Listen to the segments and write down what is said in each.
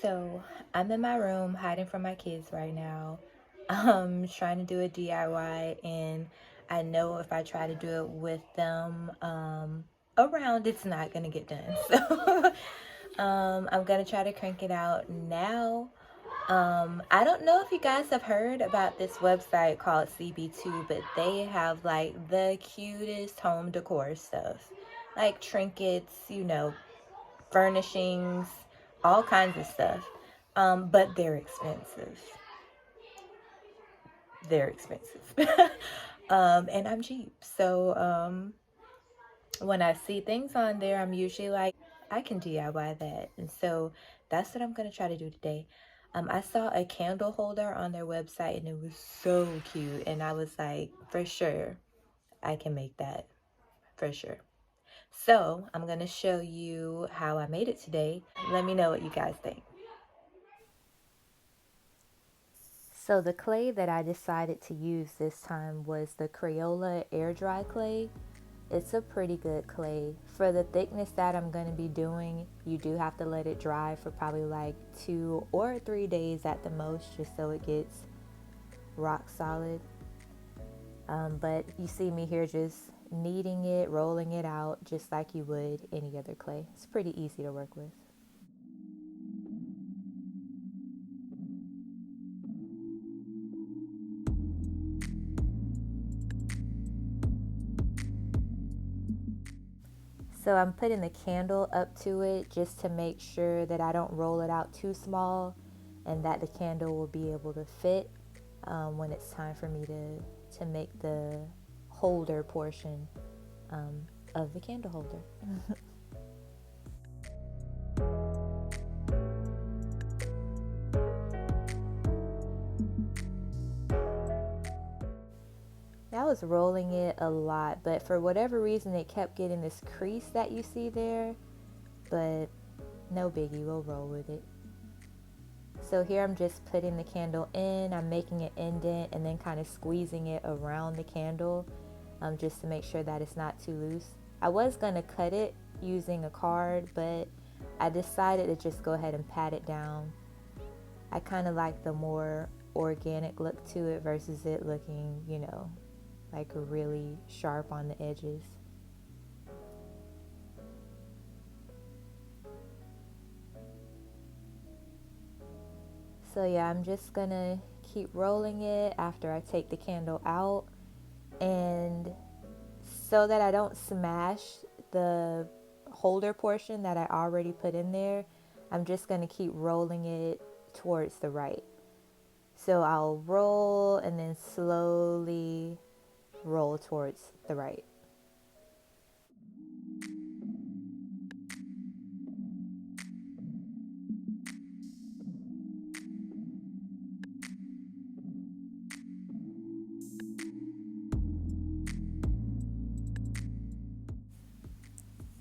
So I'm in my room hiding from my kids right now. Trying to do a DIY, and I know if I try to do it with them around, it's not gonna get done. So I'm gonna try to crank it out now. I don't know if you guys have heard about this website called CB2, but they have like the cutest home decor stuff, like trinkets, furnishings, all kinds of stuff. But they're expensive. They're expensive. And I'm cheap. So when I see things on there, I'm usually like, I can DIY that. And so that's what I'm going to try to do today. I saw a candle holder on their website and it was so cute. And I was like, for sure, I can make that. For sure. So I'm going to show you how I made it today. Let me know what you guys think. So the clay that I decided to use this time was the Crayola air dry clay. It's a pretty good clay. For the thickness that I'm going to be doing, you do have to let it dry for probably like 2 or 3 days at the most, just so it gets rock solid. But you see me here just kneading it, rolling it out just like you would any other clay. It's pretty easy to work with. So I'm putting the candle up to it just to make sure that I don't roll it out too small and that the candle will be able to fit when it's time for me to make the holder portion of the candle holder. I was rolling it a lot, but for whatever reason it kept getting this crease that you see there, but no biggie, we'll roll with it. So here I'm just putting the candle in, I'm making an indent and then kind of squeezing it around the candle just to make sure that it's not too loose. I was going to cut it using a card, but I decided to just go ahead and pat it down. I kind of like the more organic look to it versus it looking, like really sharp on the edges. So yeah, I'm just gonna keep rolling it after I take the candle out, and so that I don't smash the holder portion that I already put in there, I'm just gonna keep rolling it towards the right. So I'll roll and then slowly roll towards the right.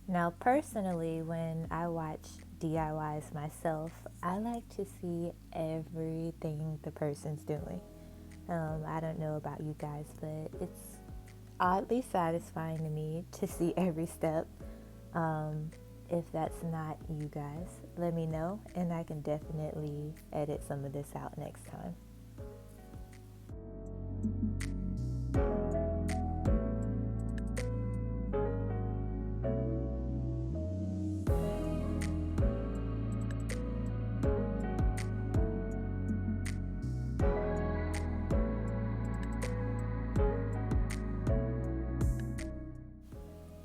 Now, personally, when I watch DIYs myself, I like to see everything the person's doing. I don't know about you guys, but it's oddly satisfying to me to see every step. If that's not you guys, let me know, and I can definitely edit some of this out next time.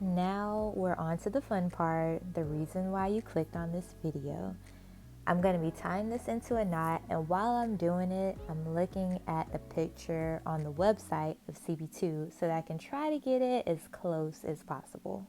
Now we're on to the fun part, the reason why you clicked on this video. I'm going to be tying this into a knot, and while I'm doing it, I'm looking at a picture on the website of CB2 so that I can try to get it as close as possible.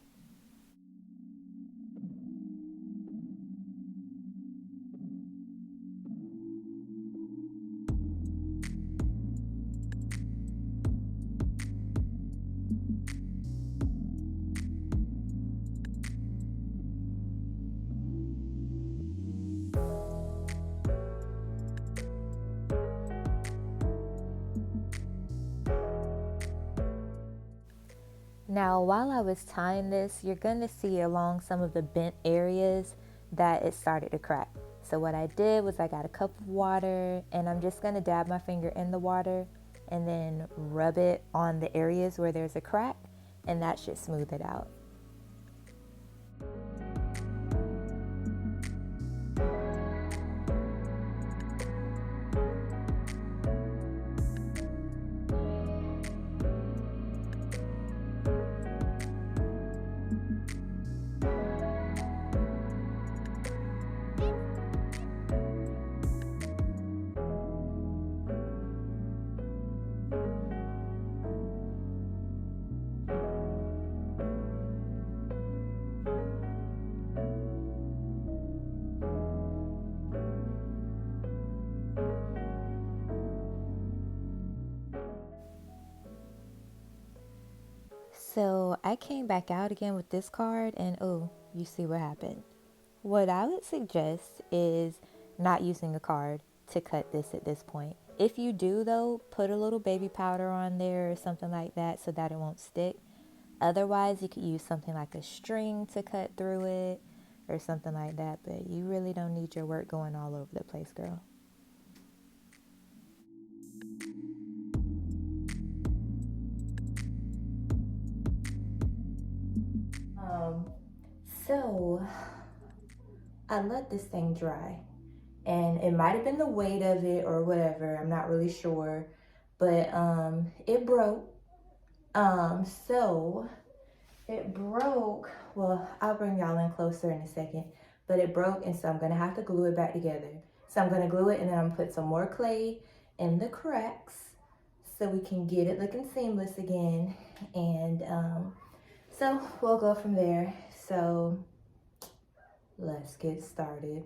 Now, while I was tying this, you're going to see along some of the bent areas that it started to crack. So what I did was I got a cup of water, and I'm just going to dab my finger in the water and then rub it on the areas where there's a crack, and that should smooth it out. So I came back out again with this card, and oh, you see what happened. What I would suggest is not using a card to cut this at this point. If you do though, put a little baby powder on there or something like that so that it won't stick. Otherwise, you could use something like a string to cut through it or something like that, but you really don't need your work going all over the place, girl. So I let this thing dry, and it might have been the weight of it or whatever, I'm not really sure, but it broke. So it broke. Well, I'll bring y'all in closer in a second, but it broke, and so I'm gonna have to glue it back together. So I'm gonna glue it, and then I'm gonna put some more clay in the cracks so we can get it looking seamless again, and so we'll go from there. So let's get started.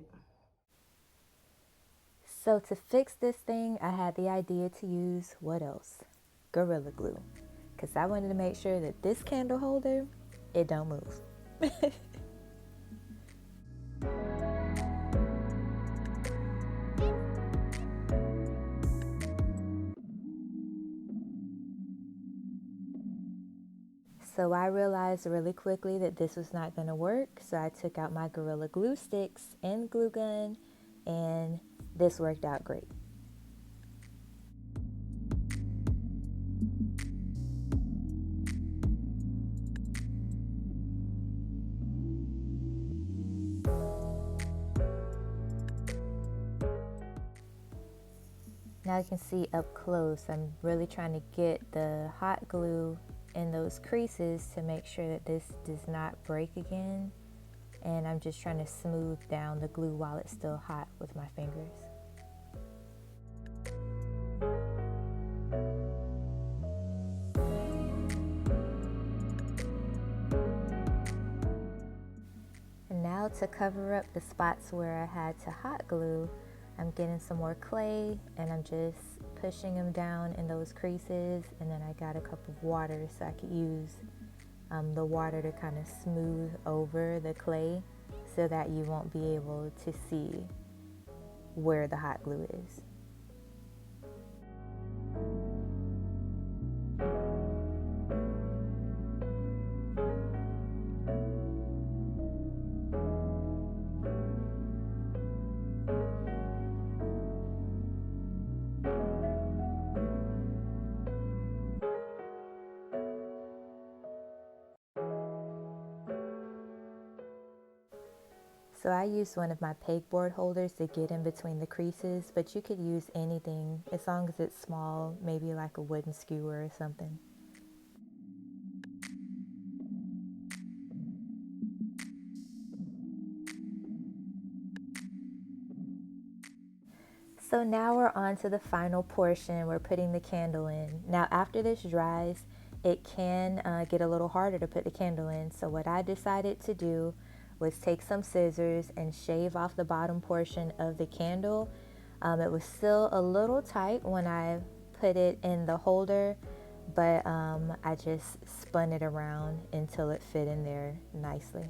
So to fix this thing, I had the idea to use, what else? Gorilla Glue. Because I wanted to make sure that this candle holder, it don't move. So I realized really quickly that this was not going to work. So I took out my Gorilla Glue sticks and glue gun, and this worked out great. Now you can see up close, I'm really trying to get the hot glue in those creases to make sure that this does not break again. And I'm just trying to smooth down the glue while it's still hot with my fingers. And now to cover up the spots where I had to hot glue, I'm getting some more clay, and I'm just pushing them down in those creases, and then I got a cup of water so I could use the water to kind of smooth over the clay so that you won't be able to see where the hot glue is. So I used one of my pegboard holders to get in between the creases, but you could use anything as long as it's small, maybe like a wooden skewer or something. So now we're on to the final portion. We're putting the candle in. Now after this dries, it can get a little harder to put the candle in. So what I decided to do was take some scissors and shave off the bottom portion of the candle. It was still a little tight when I put it in the holder, but I just spun it around until it fit in there nicely.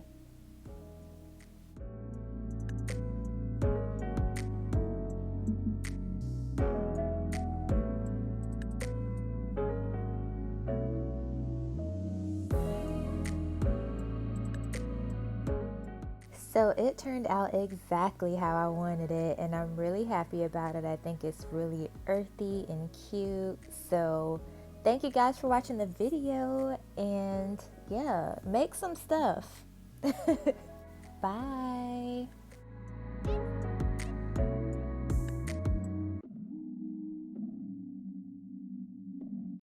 So it turned out exactly how I wanted it, and I'm really happy about it. I think it's really earthy and cute. So thank you guys for watching the video, and yeah, make some stuff. Bye.